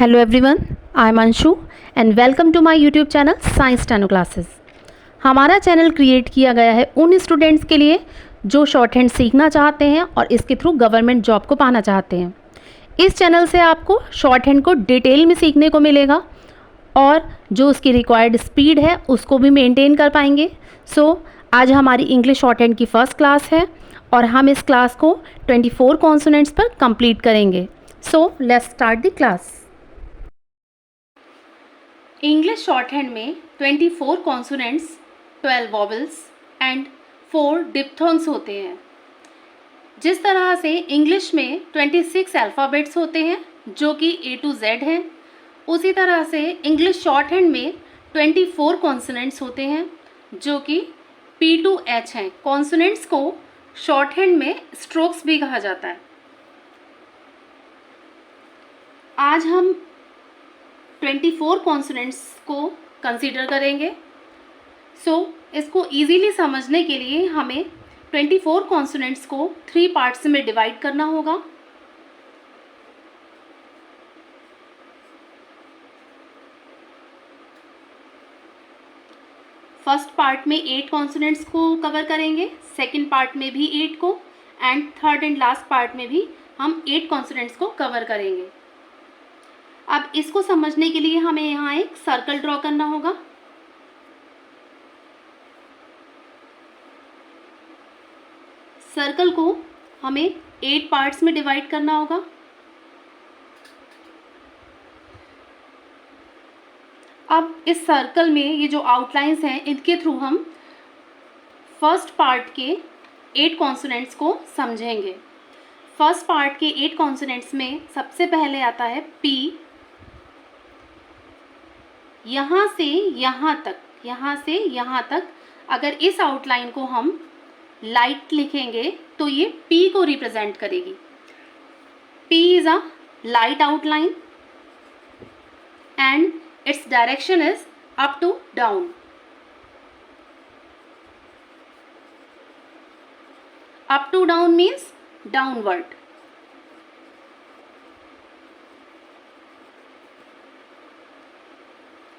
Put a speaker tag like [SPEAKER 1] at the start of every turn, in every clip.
[SPEAKER 1] Hello everyone, I am Anshu and welcome to my YouTube channel Science Steno Classes। हमारा channel create किया गया है उन students के लिए जो शॉर्ट हैंड सीखना चाहते हैं और इसके थ्रू गवर्नमेंट जॉब को पाना चाहते हैं। इस चैनल से आपको शॉर्ट हैंड को डिटेल में सीखने को मिलेगा और जो उसकी रिक्वायर्ड स्पीड है उसको भी मेंटेन कर पाएंगे। आज हमारी इंग्लिश शॉर्ट हैंड की फर्स्ट क्लास है और हम इस क्लास को 24 कॉन्सोनेंट्स पर कंप्लीट करेंगे। Let's start the class. English short hand में 24 कॉन्सोनेंट्स, 12 वॉवल्स एंड 4 डिप्थोंग्स होते हैं। जिस तरह से इंग्लिश में 26 अल्फ़ाबेट्स होते हैं जो कि A to Z हैं, उसी तरह से इंग्लिश शॉर्ट हैंड में 24 कॉन्सोनेंट्स होते हैं जो कि P to H हैं। कॉन्सोनेंट्स को शॉर्ट हैंड में स्ट्रोक्स भी कहा जाता है। आज हम 24 कॉन्सोनेंट्स को कंसीडर करेंगे। इसको इजीली समझने के लिए हमें 24 कॉन्सोनेंट्स को 3 पार्ट्स में डिवाइड करना होगा। फर्स्ट पार्ट में 8 कॉन्सोनेंट्स को कवर करेंगे, सेकंड पार्ट में भी 8 को and third and last part में भी हम 8 कॉन्सोनेंट्स को कवर करेंगे। अब इसको समझने के लिए हमें यहाँ एक सर्कल ड्रॉ करना होगा। सर्कल को हमें 8 पार्ट्स में डिवाइड करना होगा। अब इस सर्कल में ये जो आउटलाइंस हैं इनके थ्रू हम फर्स्ट पार्ट के 8 कॉन्सोनेंट्स को समझेंगे। फर्स्ट पार्ट के 8 कॉन्सोनेंट्स में सबसे पहले आता है P। यहाँ से यहाँ तक अगर इस आउटलाइन को हम लाइट लिखेंगे तो ये P को रिप्रेजेंट करेगी। P is a light outline and its direction is up to down. Up to down means downward.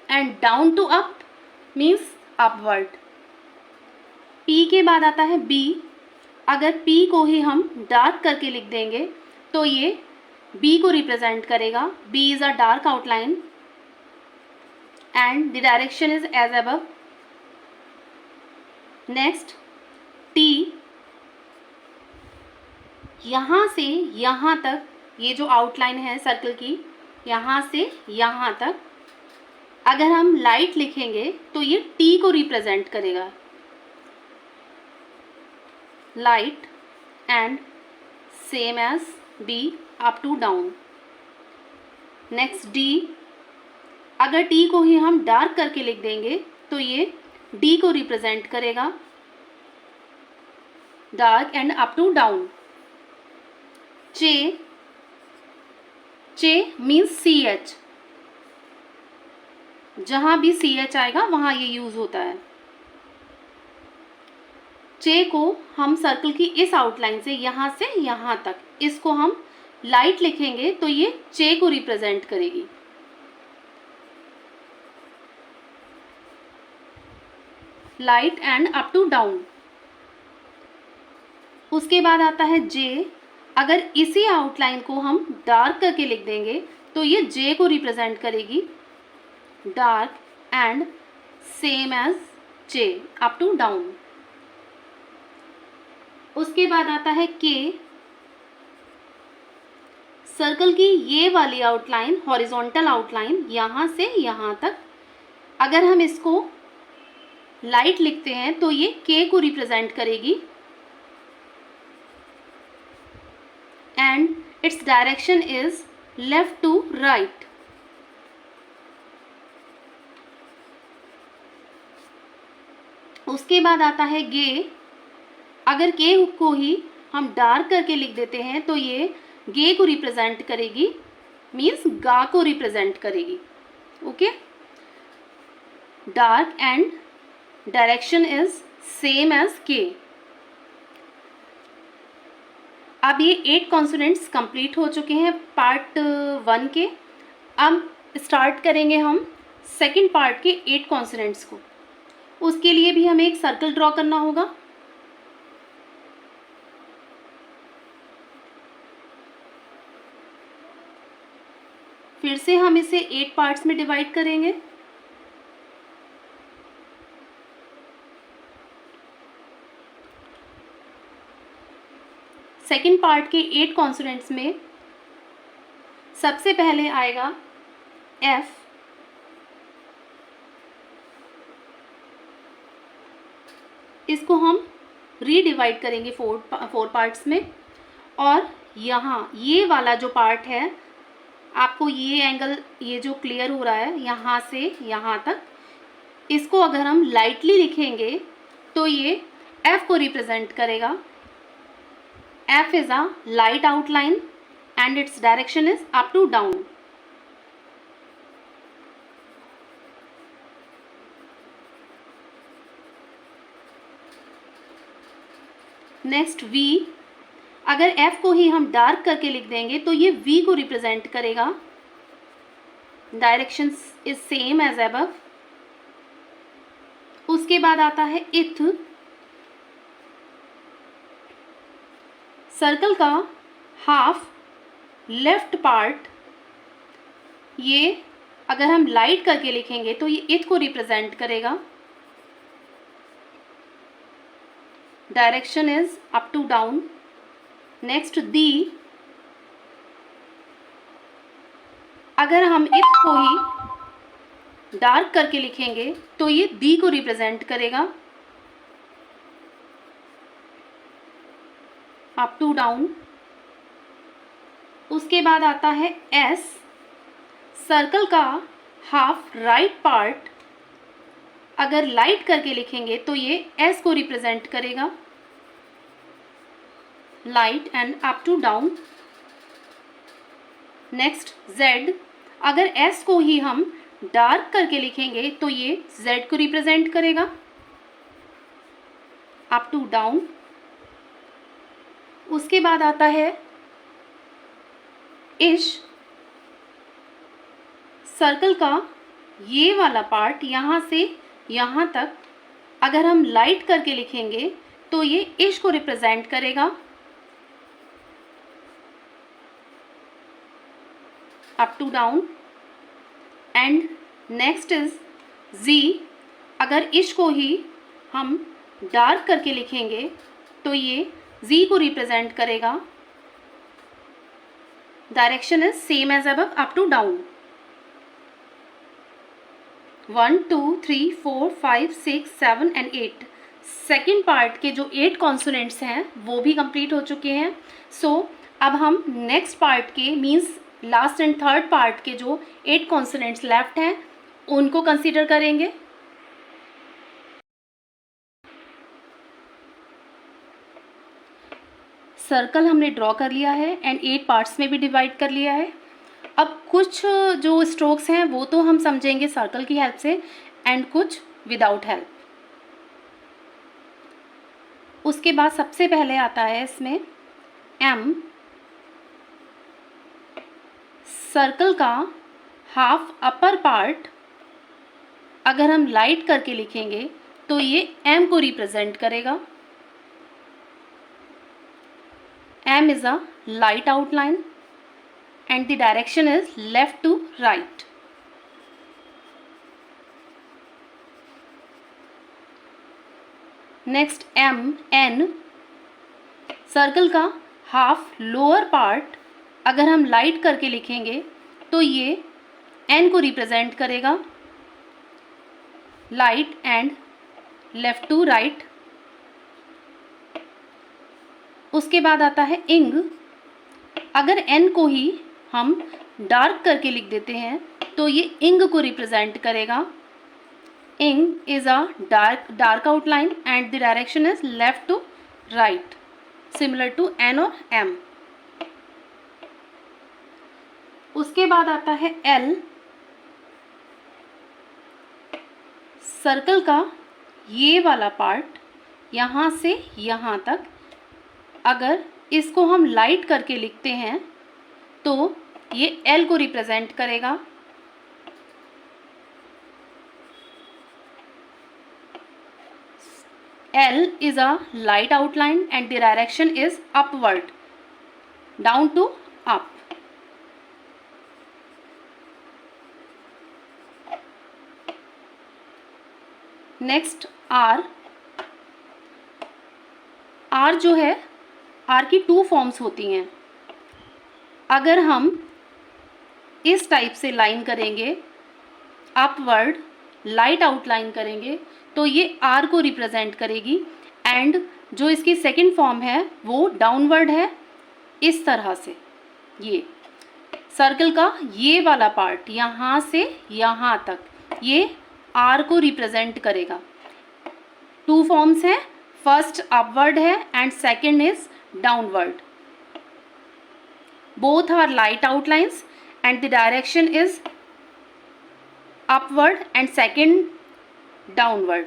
[SPEAKER 1] And down to up means upward. P के बाद आता है B। अगर P को ही हम डार्क करके लिख देंगे तो ये B को रिप्रेजेंट करेगा। B is a dark outline and the direction is as above. Next T। यहाँ से यहाँ तक ये जो आउटलाइन है सर्कल की, यहाँ से यहाँ तक अगर हम लाइट लिखेंगे तो ये T को रिप्रेजेंट करेगा, light and same as B up to down. Next D। अगर T को ही हम डार्क करके लिख देंगे तो ये D को रिप्रेजेंट करेगा, dark and up to down. J means CH। जहाँ भी CH आएगा वहाँ ये यूज़ होता है। J को हम सर्कल की इस आउटलाइन से यहाँ तक इसको हम लाइट लिखेंगे तो ये J को रिप्रेजेंट करेगी। Light and up to down. उसके बाद आता है J। अगर इसी आउटलाइन को हम डार्क करके लिख देंगे तो ये J को रिप्रेजेंट करेगी, dark and same as J up to down. उसके बाद आता है K। सर्कल की ये वाली आउटलाइन, हॉरिजॉन्टल आउटलाइन, यहाँ से यहाँ तक अगर हम इसको लाइट लिखते हैं तो ये K को रिप्रेजेंट करेगी and its direction is left to right. उसके बाद आता है गे। अगर K को ही हम डार्क करके लिख देते हैं तो ये गे को रिप्रेजेंट करेगी, मीन्स गा को रिप्रेजेंट करेगी। Okay, dark and direction is same as K। अब ये 8 कॉन्सोनेंट्स कंप्लीट हो चुके हैं पार्ट 1 के। अब स्टार्ट करेंगे हम सेकंड पार्ट के 8 कॉन्सोनेंट्स को। उसके लिए भी हमें एक सर्कल ड्रॉ करना होगा। फिर से हम इसे 8 पार्ट्स में डिवाइड करेंगे। सेकंड पार्ट के 8 कॉन्सोनेंट्स में सबसे पहले आएगा F, इसको हम रीडिवाइड करेंगे 4 पार्ट्स में। और यहाँ ये वाला जो पार्ट है, आपको ये एंगल, ये जो क्लियर हो रहा है यहाँ से यहाँ तक, इसको अगर हम लाइटली लिखेंगे तो ये F को रिप्रेजेंट करेगा। F is a light outline and its direction is up to down. Next V, अगर F को ही हम डार्क करके लिख देंगे तो ये V को रिप्रेजेंट करेगा। Direction is same as above. उसके बाद आता है इथ। सर्कल का हाफ लेफ्ट पार्ट, ये अगर हम लाइट करके लिखेंगे तो ये इथ को रिप्रेजेंट करेगा। Direction is up to down. Next दी, अगर हम इथ को ही डार्क करके लिखेंगे तो ये दी को रिप्रेजेंट करेगा। Up to down. उसके बाद आता है एस। सर्कल का हाफ राइट पार्ट, अगर लाइट करके लिखेंगे तो ये एस को रिप्रेजेंट करेगा। Light and up to down. Next Z, अगर एस को ही हम डार्क करके लिखेंगे तो ये जेड को रिप्रेजेंट करेगा। Up to down. उसके बाद आता है इश। सर्कल का ये वाला पार्ट यहाँ से यहाँ तक अगर हम लाइट करके लिखेंगे तो ये इश को रिप्रेजेंट करेगा। Up to down. And next is G. अगर इश को ही हम डार्क करके लिखेंगे तो ये जी को रिप्रेजेंट करेगा। Direction is same as above, up to down. 1 2 3 4 5 6 7 and 8 second part के जो 8 कॉन्सोनेंट्स हैं वो भी कंप्लीट हो चुके हैं। सो अब हम नेक्स्ट पार्ट के means last and third part के जो 8 कॉन्सोनेंट्स लेफ्ट हैं उनको कंसीडर करेंगे। सर्कल हमने ड्रॉ कर लिया है एंड 8 पार्ट्स में भी डिवाइड कर लिया है। अब कुछ जो स्ट्रोक्स हैं वो तो हम समझेंगे सर्कल की हेल्प से एंड कुछ विदाउट हेल्प। उसके बाद सबसे पहले आता है इसमें एम। सर्कल का हाफ अपर पार्ट अगर हम लाइट करके लिखेंगे तो ये एम को रिप्रेजेंट करेगा। M is a light outline and the direction is left to right. Next M, N. Circle का हाफ लोअर पार्ट अगर हम लाइट करके लिखेंगे तो ये N को रिप्रेजेंट करेगा। Light and left to right. उसके बाद आता है इंग। अगर एन को ही हम डार्क करके लिख देते हैं तो ये इंग को रिप्रेजेंट करेगा। इंग is a dark outline and the direction is left to right, similar to N और एम। उसके बाद आता है एल। सर्कल का ये वाला पार्ट यहाँ से यहाँ तक अगर इसको हम लाइट करके लिखते हैं तो ये L को रिप्रेजेंट करेगा। L is a light outline and the direction is upward, down to up. Next R जो है, R की 2 फॉर्म्स होती हैं। अगर हम इस टाइप से लाइन करेंगे, अपवर्ड लाइट आउटलाइन करेंगे, तो ये R को रिप्रेजेंट करेगी। एंड जो इसकी सेकंड फॉर्म है वो डाउनवर्ड है, इस तरह से। ये सर्कल का ये वाला पार्ट यहाँ से यहाँ तक, ये R को रिप्रेजेंट करेगा। 2 फॉर्म्स हैं, फर्स्ट अपवर्ड है and second is downward. Both are light outlines and the direction is upward and second downward.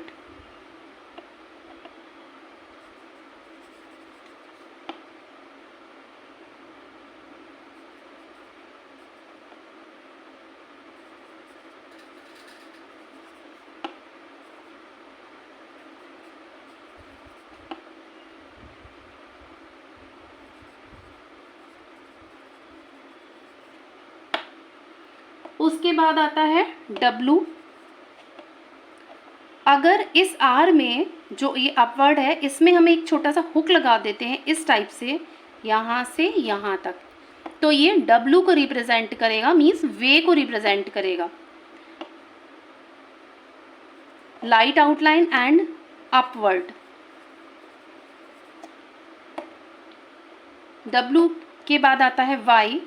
[SPEAKER 1] उसके बाद आता है W। अगर इस R में जो ये अपवर्ड है, इसमें हम एक छोटा सा हुक लगा देते हैं इस टाइप से यहाँ तक, तो ये W को रिप्रेजेंट करेगा, मीन्स वे को रिप्रेजेंट करेगा। Light outline and upward. W के बाद आता है Y।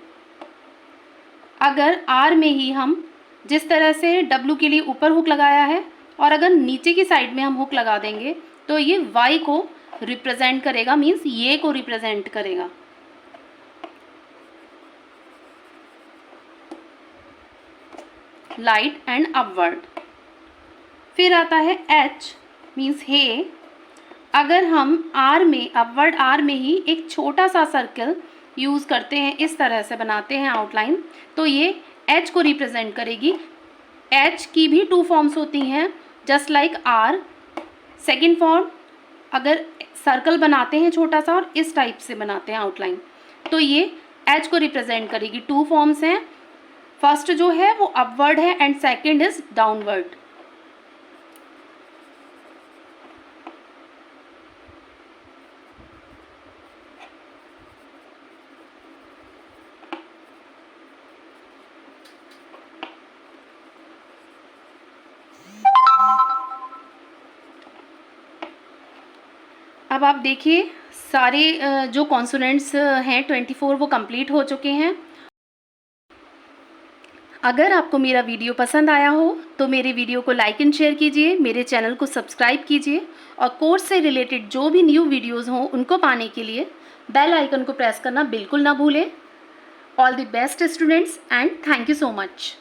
[SPEAKER 1] अगर R में ही हम जिस तरह से W के लिए ऊपर हुक लगाया है, और अगर नीचे की साइड में हम हुक लगा देंगे, तो ये Y को रिप्रेजेंट करेगा, मीन्स ये को रिप्रेजेंट करेगा। Light and upward. फिर आता है H, मीन्स हे। अगर हम R में, अपवर्ड R में ही एक छोटा सा सर्कल यूज़ करते हैं, इस तरह से बनाते हैं आउटलाइन, तो ये H को रिप्रेजेंट करेगी। H की भी 2 फॉर्म्स होती हैं, just like R। Second form, अगर सर्कल बनाते हैं छोटा सा और इस टाइप से बनाते हैं आउटलाइन, तो ये H को रिप्रेजेंट करेगी। 2 फॉर्म्स हैं, फर्स्ट जो है वो अपवर्ड है एंड सेकेंड इज डाउनवर्ड। अब आप देखिए, सारे जो कॉन्सोनेंट्स हैं 24 वो कंप्लीट हो चुके हैं। अगर आपको मेरा वीडियो पसंद आया हो तो मेरे वीडियो को लाइक एंड शेयर कीजिए, मेरे चैनल को सब्सक्राइब कीजिए, और कोर्स से रिलेटेड जो भी न्यू वीडियोज़ हों उनको पाने के लिए बेल आइकन को प्रेस करना बिल्कुल ना भूलें। All the best students and thank you so much.